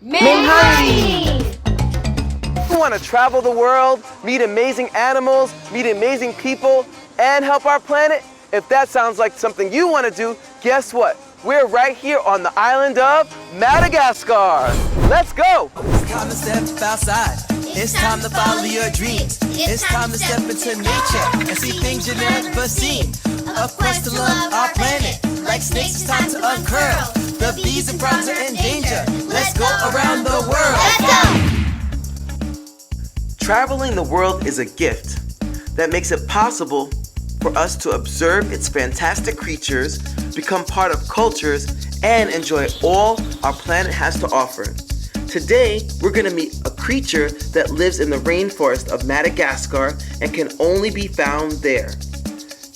Menghayati! You want to travel the world, meet amazing animals, meet amazing people, and help our planet? If that sounds like something you want to do, guess what? We're right here on the island of Madagascar. Let's go! It's time to step outside. It's time to follow your dreams. It's time to step into nature and see things you've never seen. A quest to love our planet. Like snakes, it's time to uncurl. The bees and frogs are in danger. Let's go around the world. Let's go! Traveling the world is a gift that makes it possible for us to observe its fantastic creatures, become part of cultures, and enjoy all our planet has to offer. Today, we're going to meet a creature that lives in the rainforest of Madagascar and can only be found there.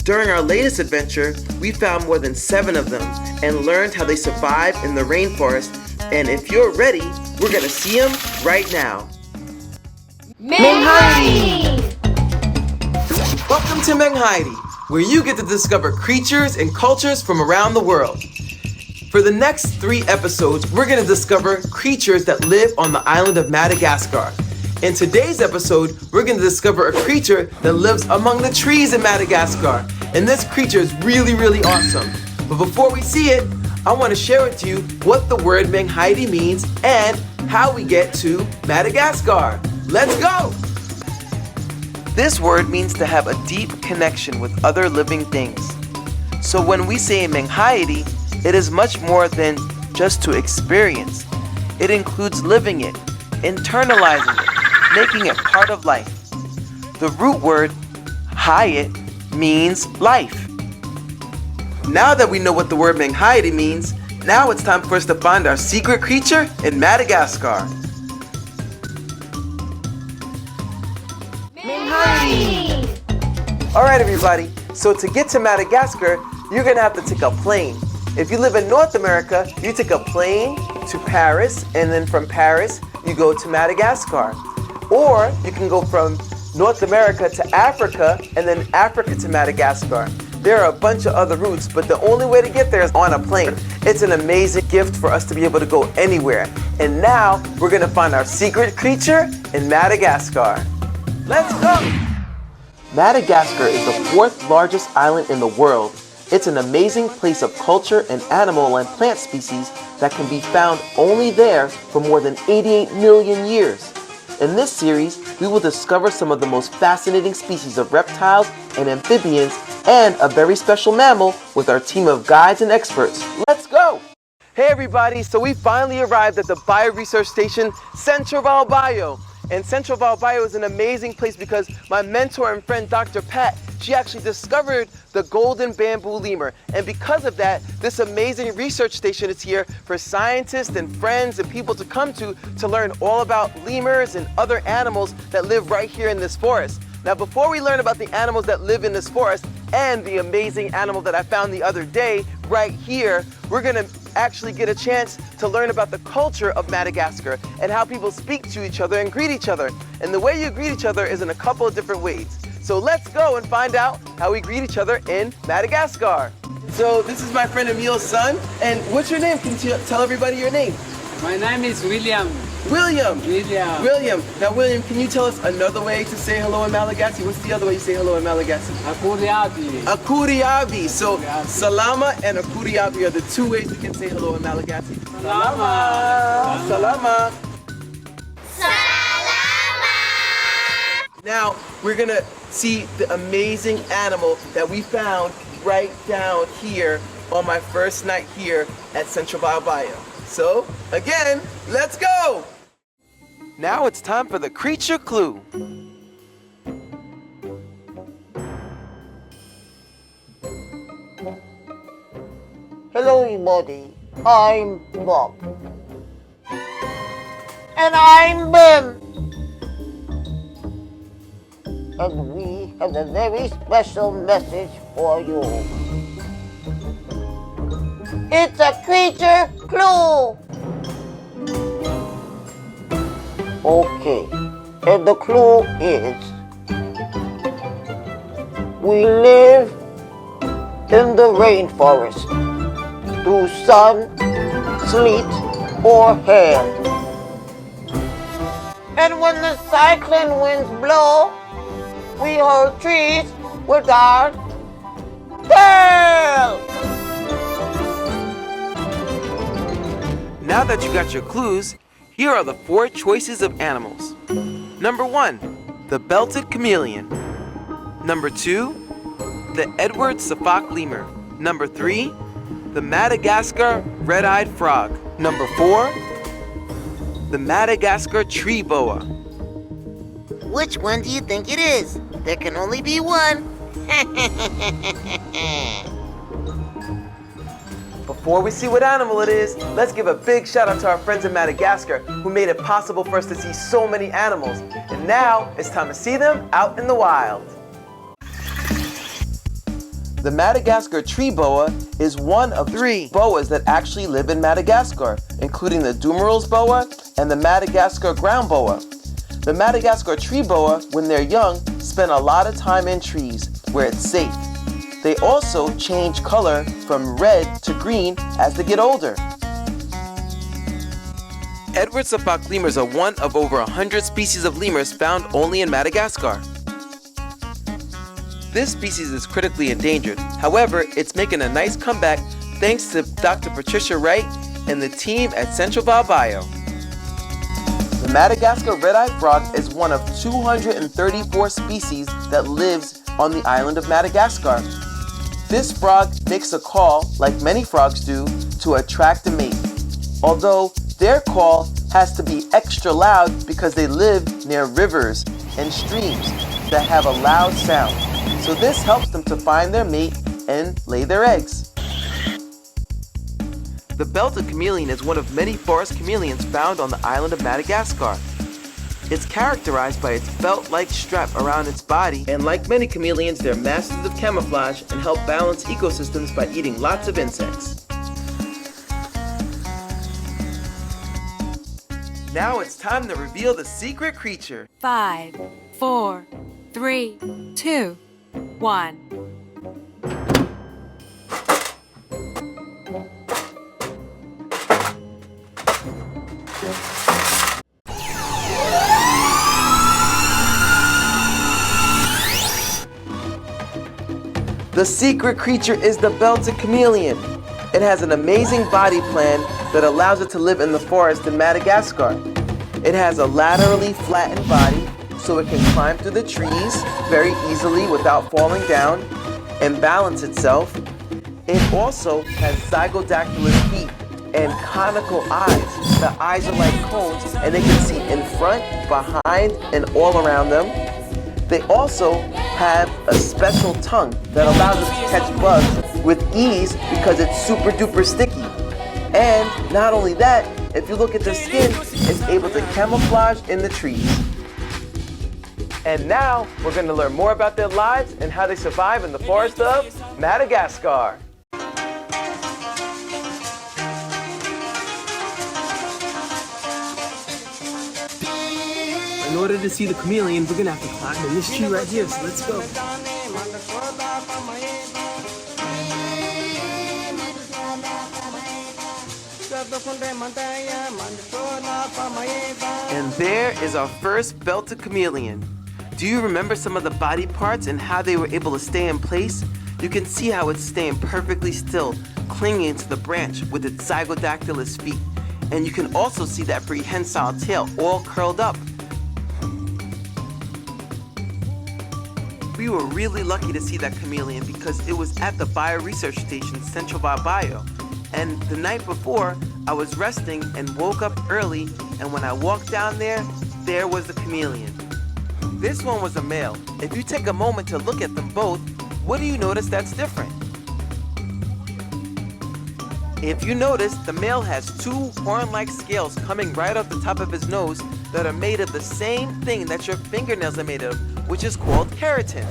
During our latest adventure, we found more than 7 of them and learned how they survive in the rainforest. And if you're ready, we're going to see them right now. Menghayati! Welcome to Menghayati, where you get to discover creatures and cultures from around the world. For the next 3 episodes, we're going to discover creatures that live on the island of Madagascar. In today's episode, we're going to discover a creature that lives among the trees in Madagascar. And this creature is really, really awesome. But before we see it, I want to share with you what the word Menghayati means and how we get to Madagascar. Let's go! This word means to have a deep connection with other living things. So when we say Menghayati, it is much more than just to experience. It includes living it, internalizing it, making it part of life. The root word, hayat, means life. Now that we know what the word Menghayati means, now it's time for us to find our secret creature in Madagascar. Menghayati! Alright everybody, so to get to Madagascar, you're gonna have to take a plane. If you live in North America, you take a plane to Paris, and then from Paris, you go to Madagascar. Or you can go from North America to Africa, and then Africa to Madagascar. There are a bunch of other routes, but the only way to get there is on a plane. It's an amazing gift for us to be able to go anywhere. And now, we're gonna find our secret creature in Madagascar. Let's go! Madagascar is the 4th largest island in the world. It's an amazing place of culture and animal and plant species that can be found only there for more than 88 million years. In this series, we will discover some of the most fascinating species of reptiles and amphibians and a very special mammal with our team of guides and experts. Let's go! Hey everybody, so we finally arrived at the Bio-Research Station, Central Bio. And Central Bio is an amazing place because my mentor and friend, Dr. Pat, she actually discovered the golden bamboo lemur. And because of that, this amazing research station is here for scientists and friends and people to come to learn all about lemurs and other animals that live right here in this forest. Now, before we learn about the animals that live in this forest and the amazing animal that I found the other day right here, we're gonna actually get a chance to learn about the culture of Madagascar and how people speak to each other and greet each other. And the way you greet each other is in a couple of different ways. So let's go and find out how we greet each other in Madagascar. So this is my friend Emil's son. And what's your name? Can you tell everybody your name? My name is William. William. William. William. Now, William, can you tell us another way to say hello in Malagasy? What's the other way you say hello in Malagasy? Akuriabi. Akuriabi. So, salama and akuriabi are the 2 ways we can say hello in Malagasy. Salama. Salama. Salama! Now, we're gonna see the amazing animal that we found right down here on my first night here at Central Bio. So, again, let's go! Now it's time for the creature clue. Hello everybody, I'm Bob. And I'm Ben. And we have a very special message for you. It's a creature clue. Okay, and the clue is we live in the rainforest through sun, sleet, or hail. And when the cyclone winds blow, we hold trees with our tails. Now that you got your clues, here are the 4 choices of animals. Number 1, the belted chameleon. Number 2, the Edward Suffolk lemur. Number 3, the Madagascar red-eyed frog. Number 4, the Madagascar tree boa. Which one do you think it is? There can only be one. Before we see what animal it is, let's give a big shout out to our friends in Madagascar who made it possible for us to see so many animals. And now it's time to see them out in the wild. The Madagascar tree boa is one of 3 boas that actually live in Madagascar, including the Dumerul's boa and the Madagascar ground boa. The Madagascar tree boa, when they're young, spend a lot of time in trees where it's safe. They also change color from red to green as they get older. Edward Suffolk lemurs are one of over 100 species of lemurs found only in Madagascar. This species is critically endangered. However, it's making a nice comeback thanks to Dr. Patricia Wright and the team at Central Bio. The Madagascar red-eyed frog is one of 234 species that lives on the island of Madagascar. This frog makes a call, like many frogs do, to attract a mate. Although their call has to be extra loud because they live near rivers and streams that have a loud sound. So this helps them to find their mate and lay their eggs. The belted chameleon is one of many forest chameleons found on the island of Madagascar. It's characterized by its belt-like strap around its body, and like many chameleons, they're masters of camouflage and help balance ecosystems by eating lots of insects. Now it's time to reveal the secret creature. 5, 4, 3, 2, 1. The secret creature is the belted chameleon. It has an amazing body plan that allows it to live in the forest in Madagascar. It has a laterally flattened body, so it can climb through the trees very easily without falling down and balance itself. It also has zygodactylous feet and conical eyes. The eyes are like cones, and they can see in front, behind, and all around them. They also have a special tongue that allows us to catch bugs with ease because it's super duper sticky. And not only that, if you look at their skin, it's able to camouflage in the trees. And now we're going to learn more about their lives and how they survive in the forest of Madagascar. In order to see the chameleon, we're gonna have to climb in this tree right here, so let's go. And there is our first belted chameleon. Do you remember some of the body parts and how they were able to stay in place? You can see how it's staying perfectly still, clinging to the branch with its zygodactylous feet. And you can also see that prehensile tail all curled up. We were really lucky to see that chameleon because it was at the Bio-Research Station, Central Bio. And the night before, I was resting and woke up early, and when I walked down there was the chameleon. This one was a male. If you take a moment to look at them both, what do you notice that's different? If you notice, the male has 2 horn-like scales coming right off the top of his nose that are made of the same thing that your fingernails are made of, which is called keratin.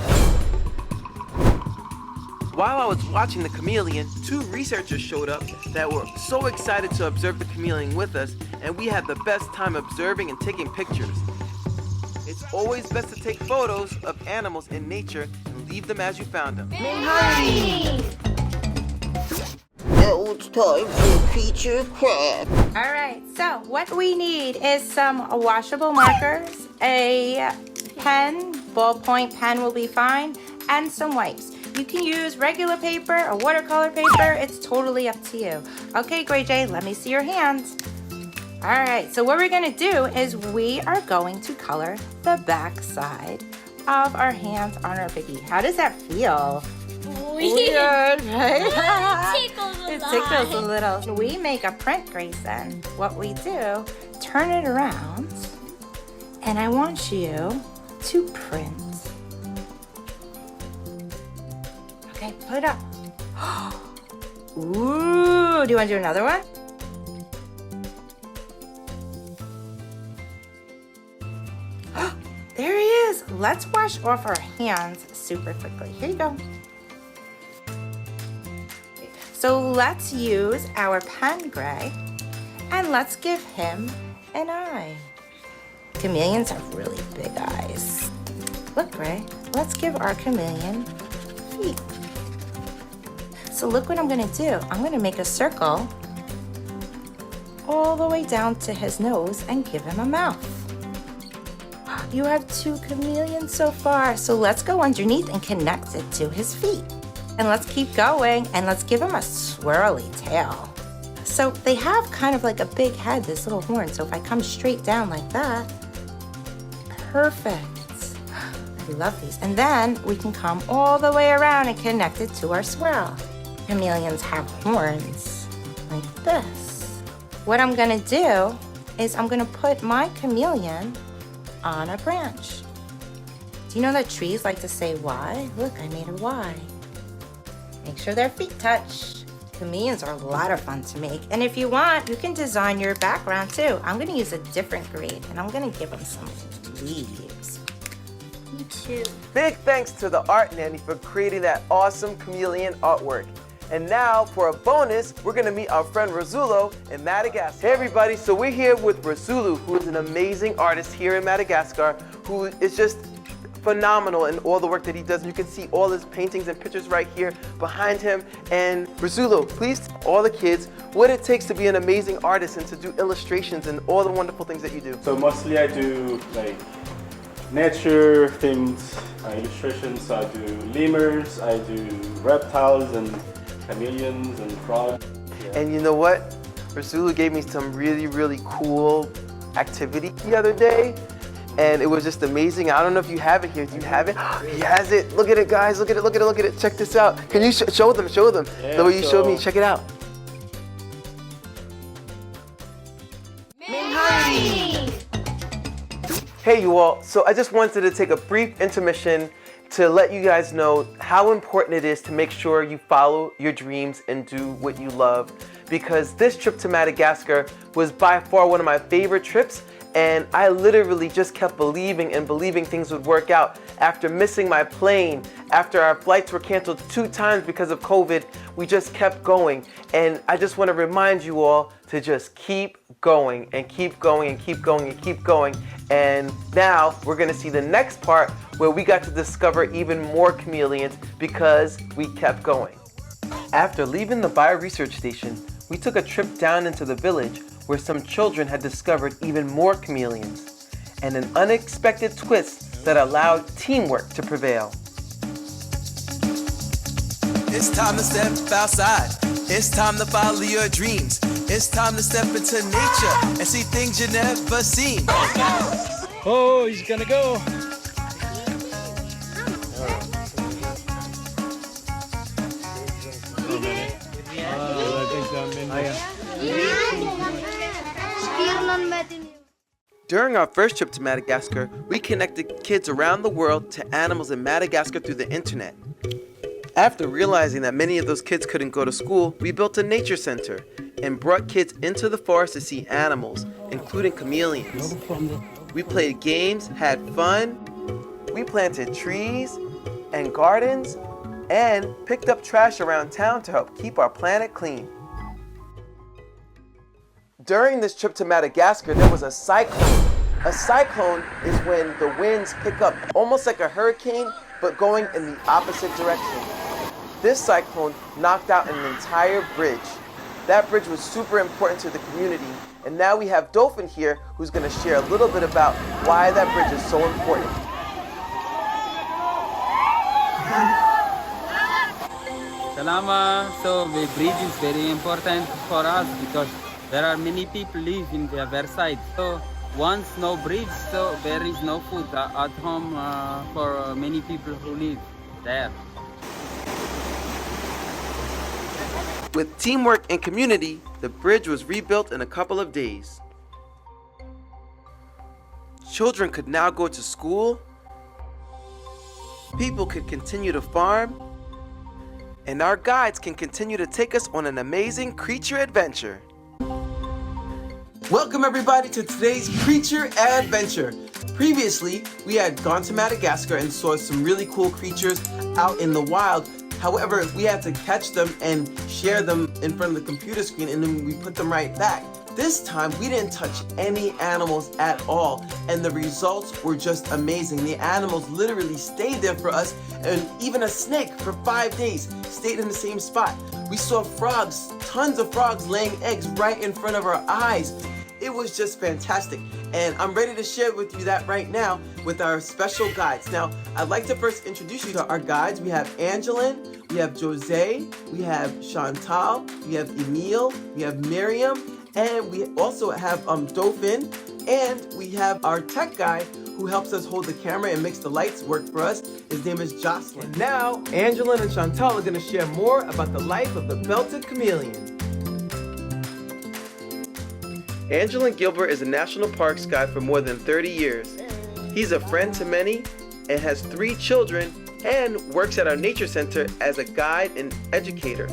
While I was watching the chameleon, 2 researchers showed up that were so excited to observe the chameleon with us, and we had the best time observing and taking pictures. It's always best to take photos of animals in nature and leave them as you found them. Menghayati! Now it's time for feature craft. All right, so what we need is some washable markers, a pen, ballpoint pen will be fine, and some wipes. You can use regular paper or watercolor paper. It's totally up to you. Okay, Gray Jay, let me see your hands. All right, so what we're gonna do is we are going to color the back side of our hands on our piggy. How does that feel? Weird, right? It tickles a little. We make a print, Grayson. What we do, turn it around, and I want you to print. Okay, put it up. Ooh, do you want to do another one? There he is. Let's wash off our hands super quickly. Here you go. So let's use our pen, Gray, and let's give him an eye. Chameleons have really big eyes. Look, Gray, let's give our chameleon feet. So look what I'm gonna do. I'm gonna make a circle all the way down to his nose and give him a mouth. You have 2 chameleons so far, so let's go underneath and connect it to his feet. And let's keep going, and let's give him a swirly tail. So they have kind of like a big head, this little horn, so if I come straight down like that, perfect. I love these. And then we can come all the way around and connect it to our swirl. Chameleons have horns like this. What I'm gonna do is I'm gonna put my chameleon on a branch. Do you know that trees like to say Y? Look, I made a Y. Make sure their feet touch. Chameleons are a lot of fun to make. And if you want, you can design your background too. I'm gonna use a different grade and I'm gonna give them some leaves. Me too. Big thanks to the Art Nanny for creating that awesome chameleon artwork. And now, for a bonus, we're gonna meet our friend Razulo in Madagascar. Hey everybody, so we're here with Razulu, who is an amazing artist here in Madagascar, who is just phenomenal in all the work that he does. You can see all his paintings and pictures right here behind him. And Razulo, please tell all the kids what it takes to be an amazing artist and to do illustrations and all the wonderful things that you do. So mostly I do like nature themed illustrations. I do lemurs, I do reptiles and chameleons and frogs. Yeah. And you know what? Razulu gave me some really, really cool activity the other day. And it was just amazing. I don't know if you have it here. Do you have it? He has it. Look at it, guys. Look at it, look at it, look at it. Check this out. Can you show them? Show them. Yeah, the way you showed me. Check it out. Menghayati! Hey, you all. So I just wanted to take a brief intermission to let you guys know how important it is to make sure you follow your dreams and do what you love. Because this trip to Madagascar was by far one of my favorite trips. And I literally just kept believing and believing things would work out. After missing my plane, after our flights were canceled 2 times because of COVID, we just kept going. And I just want to remind you all to just keep going and keep going and keep going and keep going. And now we're going to see the next part where we got to discover even more chameleons because we kept going. After leaving the bio-research station, we took a trip down into the village where some children had discovered even more chameleons, and an unexpected twist that allowed teamwork to prevail. It's time to step outside. It's time to follow your dreams. It's time to step into nature and see things you never seen. Oh, he's gonna go. During our first trip to Madagascar, we connected kids around the world to animals in Madagascar through the internet. After realizing that many of those kids couldn't go to school, we built a nature center and brought kids into the forest to see animals, including chameleons. We played games, had fun, we planted trees and gardens, and picked up trash around town to help keep our planet clean. During this trip to Madagascar, there was a cyclone. A cyclone is when the winds pick up, almost like a hurricane, but going in the opposite direction. This cyclone knocked out an entire bridge. That bridge was super important to the community, and now we have Dolphin here who's going to share a little bit about why that bridge is so important. Salama, so the bridge is very important for us because there are many people live in the other side. So once no bridge, so there is no food at home for many people who live there. With teamwork and community, the bridge was rebuilt in a couple of days. Children could now go to school, people could continue to farm, and our guides can continue to take us on an amazing creature adventure. Welcome everybody to today's creature adventure. Previously, we had gone to Madagascar and saw some really cool creatures out in the wild. However, we had to catch them and share them in front of the computer screen, and then we put them right back. This time, we didn't touch any animals at all, and the results were just amazing. The animals literally stayed there for us, and even a snake for 5 days stayed in the same spot. We saw frogs, tons of frogs laying eggs right in front of our eyes. It was just fantastic, and I'm ready to share with you that right now with our special guides. Now, I'd like to first introduce you to our guides. We have Angeline, we have Jose, we have Chantal, we have Emile, we have Miriam, and we also have Dolphin, and we have our tech guy who helps us hold the camera and makes the lights work for us. His name is Jocelyn. And now, Angeline and Chantal are going to share more about the life of the belted chameleon. Angeline Gilbert is a national parks guide for more than 30 years. He's a friend to many and has 3 children and works at our nature center as a guide and educator.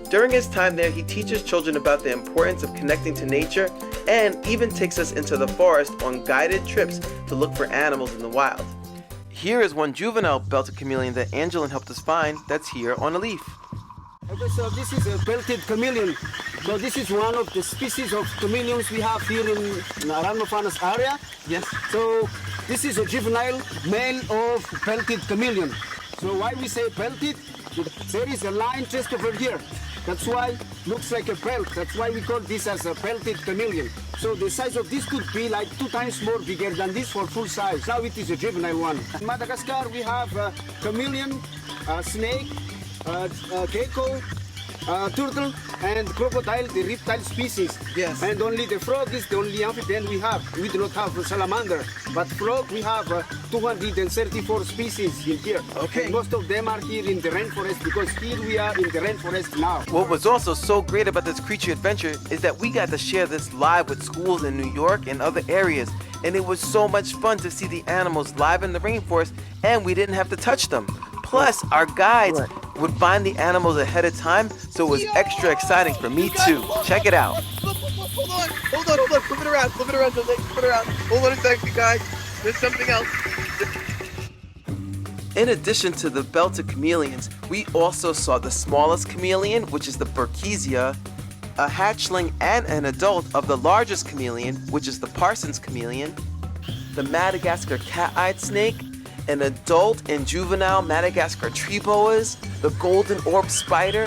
During his time there, he teaches children about the importance of connecting to nature and even takes us into the forest on guided trips to look for animals in the wild. Here is one juvenile belted chameleon that Angeline helped us find that's here on a leaf. Okay, so this is a belted chameleon. So this is one of the species of chameleons we have here in Aranofanas area. Yes. So this is a juvenile male of belted chameleon. So why we say belted? There is a line just over here. That's why looks like a belt. That's why we call this as a belted chameleon. So the size of this could be like 2 times more bigger than this for full size. Now it is a juvenile one. In Madagascar we have a chameleon, a snake, gecko, turtle, and crocodile, the reptile species. Yes. And only the frog is the only amphibian we have. We do not have a salamander, but frog we have 234 species in here. Okay. And most of them are here in the rainforest because here we are in the rainforest now. What was also so great about this creature adventure is that we got to share this live with schools in New York and other areas. And it was so much fun to see the animals live in the rainforest, and we didn't have to touch them. Plus, our guides would find the animals ahead of time, so it was extra exciting for me too. Check it out. Hold on. Flip it around, Jose. Flip it around. Hold on a second, guys. There's something else. In addition to the belted chameleons, we also saw the smallest chameleon, which is the Burkesia, a hatchling and an adult of the largest chameleon, which is the Parsons chameleon, the Madagascar cat-eyed snake, an adult and juvenile Madagascar tree boas, the golden orb spider,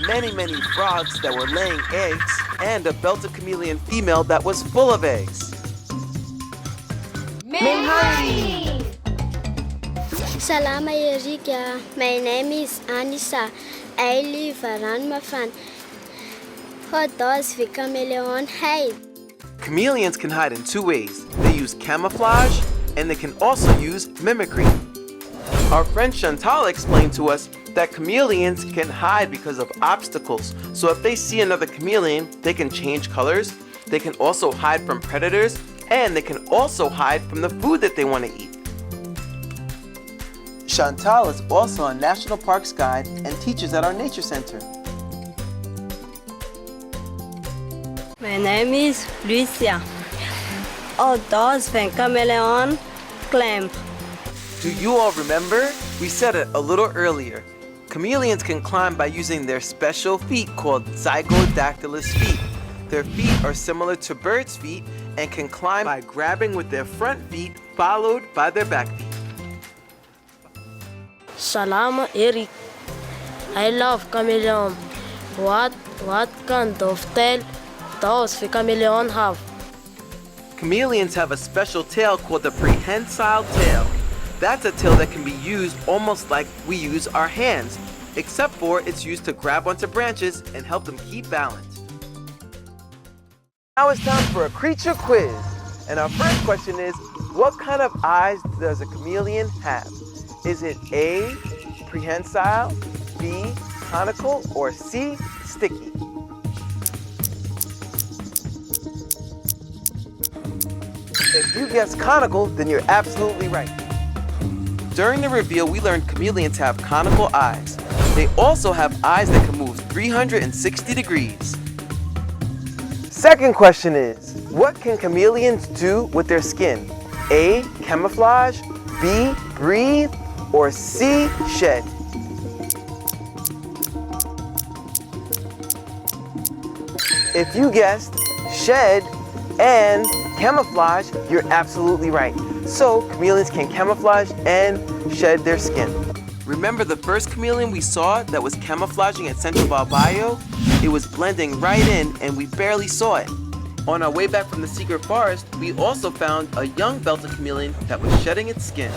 many frogs that were laying eggs, and a belted chameleon female that was full of eggs. Menghayati! Salama Erika, my name is Anissa. I live around Mafan. How does the chameleon hide? Chameleons can hide in 2 ways. They use camouflage, and they can also use mimicry. Our friend Chantal explained to us that chameleons can hide because of obstacles. So if they see another chameleon, they can change colors, they can also hide from predators, and they can also hide from the food that they want to eat. Chantal is also a national parks guide and teaches at our nature center. My name is Lucia. How does the chameleon climb? Do you all remember? We said it a little earlier. Chameleons can climb by using their special feet called zygodactylus feet. Their feet are similar to birds' feet and can climb by grabbing with their front feet followed by their back feet. Salama Erik. I love chameleon. What kind of tail does the chameleon have? Chameleons have a special tail called the prehensile tail. That's a tail that can be used almost like we use our hands, except for it's used to grab onto branches and help them keep balance. Now it's time for a creature quiz. And our first question is, what kind of eyes does a chameleon have? Is it A, prehensile, B, conical, or C, sticky? If you guess conical, then you're absolutely right. During the reveal, we learned chameleons have conical eyes. They also have eyes that can move 360 degrees. Second question is, what can chameleons do with their skin? A, camouflage, B, breathe, or C, shed? If you guessed shed and camouflage, you're absolutely right. So chameleons can camouflage and shed their skin. Remember the first chameleon we saw that was camouflaging at Central Balbayo? It was blending right in and we barely saw it. On our way back from the secret forest, we also found a young belted chameleon that was shedding its skin.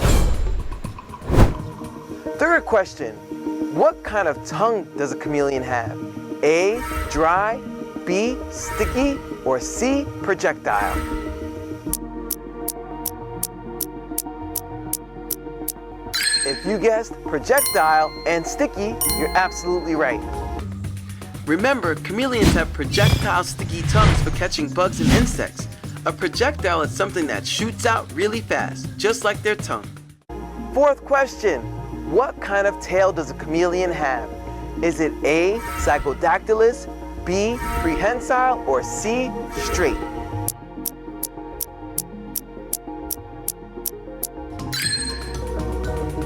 Third question, what kind of tongue does a chameleon have? A, dry, B, sticky, or C, projectile? If you guessed projectile and sticky, you're absolutely right. Remember, chameleons have projectile sticky tongues for catching bugs and insects. A projectile is something that shoots out really fast, just like their tongue. Fourth question, what kind of tail does a chameleon have? Is it A, zygodactylus, B, prehensile, or C, straight?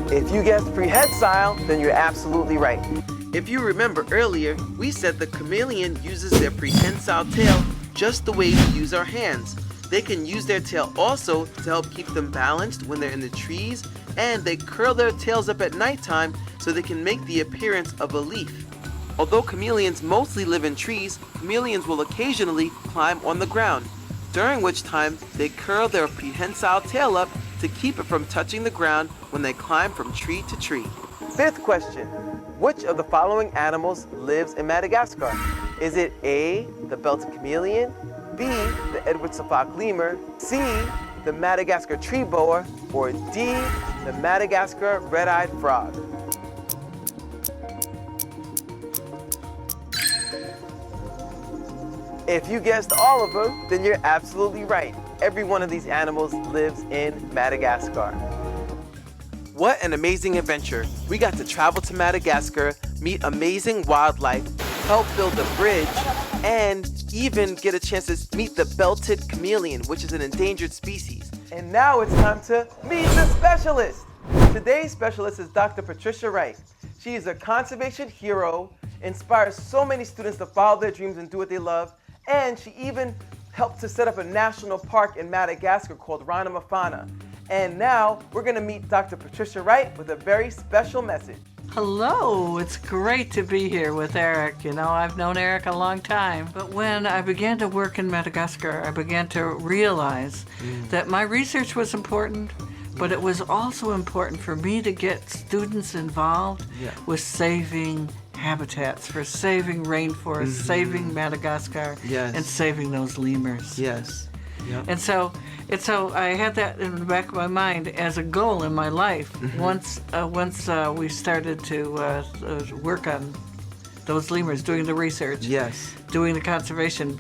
If you guessed prehensile, then you're absolutely right. If you remember earlier, we said the chameleon uses their prehensile tail just the way we use our hands. They can use their tail also to help keep them balanced when they're in the trees, and they curl their tails up at nighttime so they can make the appearance of a leaf. Although chameleons mostly live in trees, chameleons will occasionally climb on the ground, during which time they curl their prehensile tail up to keep it from touching the ground when they climb from tree to tree. Fifth question, which of the following animals lives in Madagascar? Is it A, the belted chameleon, B, the Edward Safak lemur, C, the Madagascar tree boa, or D, the Madagascar red-eyed frog? If you guessed all of them, then you're absolutely right. Every one of these animals lives in Madagascar. What an amazing adventure. We got to travel to Madagascar, meet amazing wildlife, help build a bridge, and even get a chance to meet the belted chameleon, which is an endangered species. And now it's time to meet the specialist. Today's specialist is Dr. Patricia Wright. She is a conservation hero, inspires so many students to follow their dreams and do what they love, and she even helped to set up a national park in Madagascar called Ranamafana. And now we're going to meet Dr. Patricia Wright with a very special message. Hello, it's great to be here with Erik. You know, I've known Erik a long time, but when I began to work in Madagascar, I began to realize that my research was important, but it was also important for me to get students involved with saving habitats, for saving rainforests, saving Madagascar, and saving those lemurs. Yes. Yep. And so I had that in the back of my mind as a goal in my life. Once we started to work on those lemurs, doing the research, doing the conservation.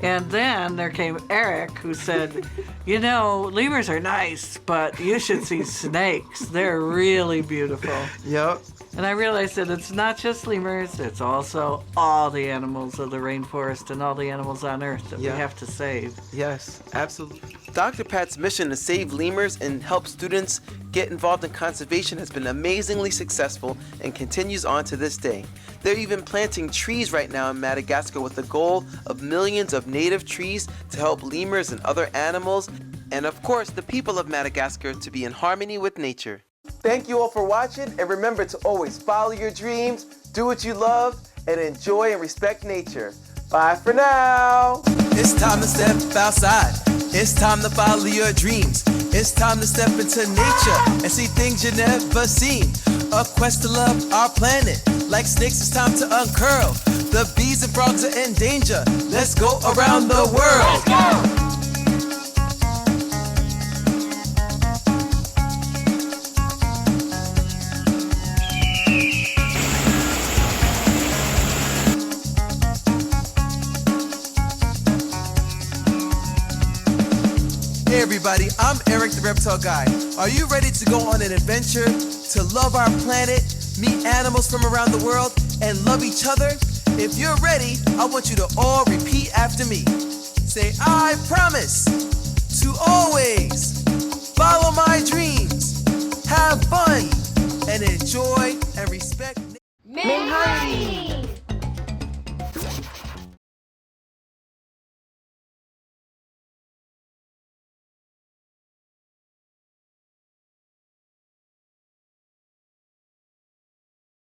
And then there came Erik, who said, you know, lemurs are nice, but you should see snakes. They're really beautiful. Yep. And I realized that it's not just lemurs, it's also all the animals of the rainforest and all the animals on Earth that we have to save. Yes, absolutely. Dr. Pat's mission to save lemurs and help students get involved in conservation has been amazingly successful and continues on to this day. They're even planting trees right now in Madagascar with the goal of millions of native trees to help lemurs and other animals, and of course the people of Madagascar to be in harmony with nature. Thank you all for watching, and remember to always follow your dreams, do what you love, and enjoy and respect nature. Bye for now. It's time to step outside. It's time to follow your dreams. It's time to step into nature and see things you never seen. A quest to love our planet. Like snakes, it's time to uncurl. The bees and frogs are in danger. Let's go around the world. Let's go! Hey everybody, I'm Erik the Reptile Guy. Are you ready to go on an adventure to love our planet, meet animals from around the world, and love each other? If you're ready, I want you to all repeat after me. Say, I promise to always follow my dreams, have fun, and enjoy and respect. Menghayati.